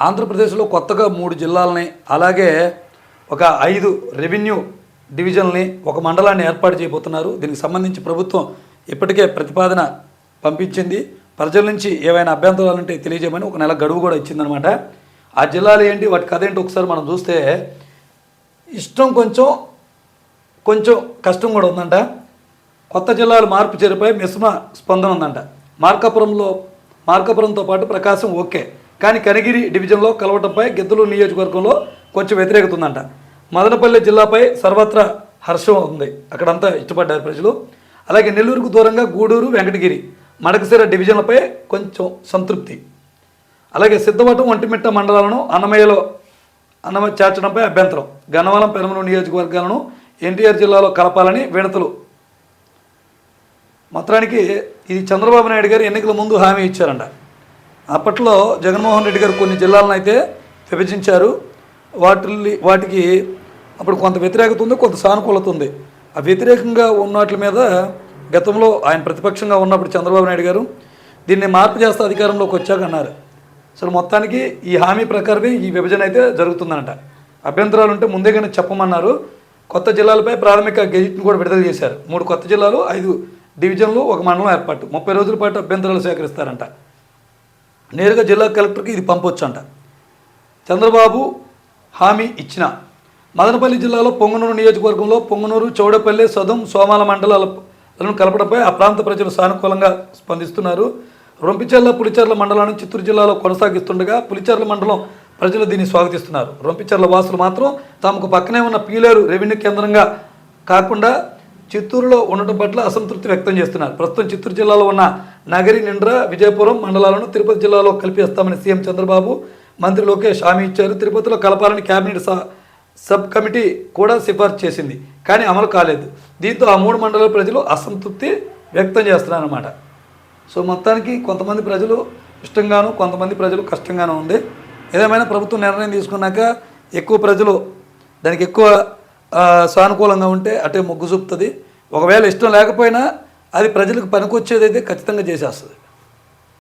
ఆంధ్రప్రదేశ్లో కొత్తగా 3 జిల్లాలని అలాగే ఒక 5 రెవెన్యూ డివిజన్లని ఒక మండలాన్ని ఏర్పాటు చేయబోతున్నారు. దీనికి సంబంధించి ప్రభుత్వం ఇప్పటికే ప్రతిపాదన పంపించింది. ప్రజల నుంచి ఏవైనా అభ్యంతరాలు ఉంటే తెలియజేయమని ఒక నెల గడువు కూడా ఇచ్చిందనమాట. ఆ జిల్లాలు ఏంటి, వాటి కథ ఏంటి ఒకసారి మనం చూస్తే ఇష్టం కొంచెం కష్టం కూడా ఉందంట. కొత్త జిల్లాలు మార్పు చేరిపై మిశ్రమ స్పందన ఉందంట. మార్కాపురంతో పాటు ప్రకాశం ఓకే, కానీ కనిగిరి డివిజన్లో కలవటంపై గిద్దలూరు నియోజకవర్గంలో కొంచెం వ్యతిరేకత ఉందంట. మదనపల్లి జిల్లాపై సర్వత్రా హర్షం ఉంది, అక్కడంతా ఇష్టపడ్డారు ప్రజలు. అలాగే నెల్లూరుకు దూరంగా గూడూరు, వెంకటగిరి, మడకశిర డివిజన్లపై కొంచెం సంతృప్తి. అలాగే సిద్ధవటం, ఒంటిమిట్ట మండలాలను అన్నమయ్య చేర్చడంపై అభ్యంతరం. గన్నవరం, పెనమలూరు నియోజకవర్గాలను ఎన్టీఆర్ జిల్లాలో కలపాలని విడతలు. మొత్తానికి ఇది చంద్రబాబు నాయుడు గారు ఎన్నికల ముందు హామీ ఇచ్చారంట. అప్పట్లో జగన్మోహన్ రెడ్డి గారు కొన్ని జిల్లాలను అయితే విభజించారు. వాటికి అప్పుడు కొంత వ్యతిరేకత ఉంది, కొంత సానుకూలత ఉంది. ఆ వ్యతిరేకంగా ఉన్న వాటి మీద గతంలో ఆయన ప్రతిపక్షంగా ఉన్నప్పుడు చంద్రబాబు నాయుడు గారు దీన్ని మార్పు చేస్తే అధికారంలోకి వచ్చాక అన్నారు. అసలు మొత్తానికి ఈ హామీ ప్రకారమే ఈ విభజన అయితే జరుగుతుందన్నట. అభ్యంతరాలు ఉంటే ముందేగానే చెప్పమన్నారు. కొత్త జిల్లాలపై ప్రాథమిక గెజిట్ని కూడా విడుదల చేశారు. 3 కొత్త జిల్లాలు, 5 డివిజన్లు, ఒక మండలం ఏర్పాటు. 30 రోజుల పాటు అభ్యంతరాలు సేకరిస్తారంట. నేరుగా జిల్లా కలెక్టర్కి ఇది పంపొచ్చు అంట. చంద్రబాబు హామీ ఇచ్చిన మదనపల్లి జిల్లాలో పొంగనూరు నియోజకవర్గంలో పొంగనూరు, చౌడపల్లి, సదుం, సోమాల మండలాలను కలపడంపై ఆ ప్రాంత ప్రజలు సానుకూలంగా స్పందిస్తున్నారు. రొంపిచెర్ల, పులిచెర్ల మండలాన్ని చిత్తూరు జిల్లాలో కొనసాగిస్తుండగా పులిచెర్ల మండలం ప్రజలు దీన్ని స్వాగతిస్తున్నారు. రొంపిచెర్ల వాసులు మాత్రం తమకు పక్కనే ఉన్న పీలేరు రెవెన్యూ కేంద్రంగా కాకుండా చిత్తూరులో ఉండటం పట్ల అసంతృప్తి వ్యక్తం చేస్తున్నారు. ప్రస్తుతం చిత్తూరు జిల్లాలో ఉన్న నగరి, నిండ్ర, విజయపురం మండలాలను తిరుపతి జిల్లాలో కలిపేస్తామని సీఎం చంద్రబాబు, మంత్రి లోకేష్ హామీ ఇచ్చారు. తిరుపతిలో కలపాలని కేబినెట్ సబ్ కమిటీ కూడా సిఫార్సు చేసింది, కానీ అమలు కాలేదు. దీంతో ఆ 3 మండలాల ప్రజలు అసంతృప్తి వ్యక్తం చేస్తున్నారన్నమాట. సో మొత్తానికి కొంతమంది ప్రజలు ఇష్టంగాను, కొంతమంది ప్రజలు కష్టంగానూ ఉంది. ఏదేమైనా ప్రభుత్వం నిర్ణయం తీసుకున్నాక ఎక్కువ ప్రజలు దానికి ఎక్కువ సానుకూలంగా ఉంటే అటే మొగ్గు చూపుతుంది. ఒకవేళ ఇష్టం లేకపోయినా అది ప్రజలకు పనికొచ్చేదైతే ఖచ్చితంగా చేసేస్తుంది.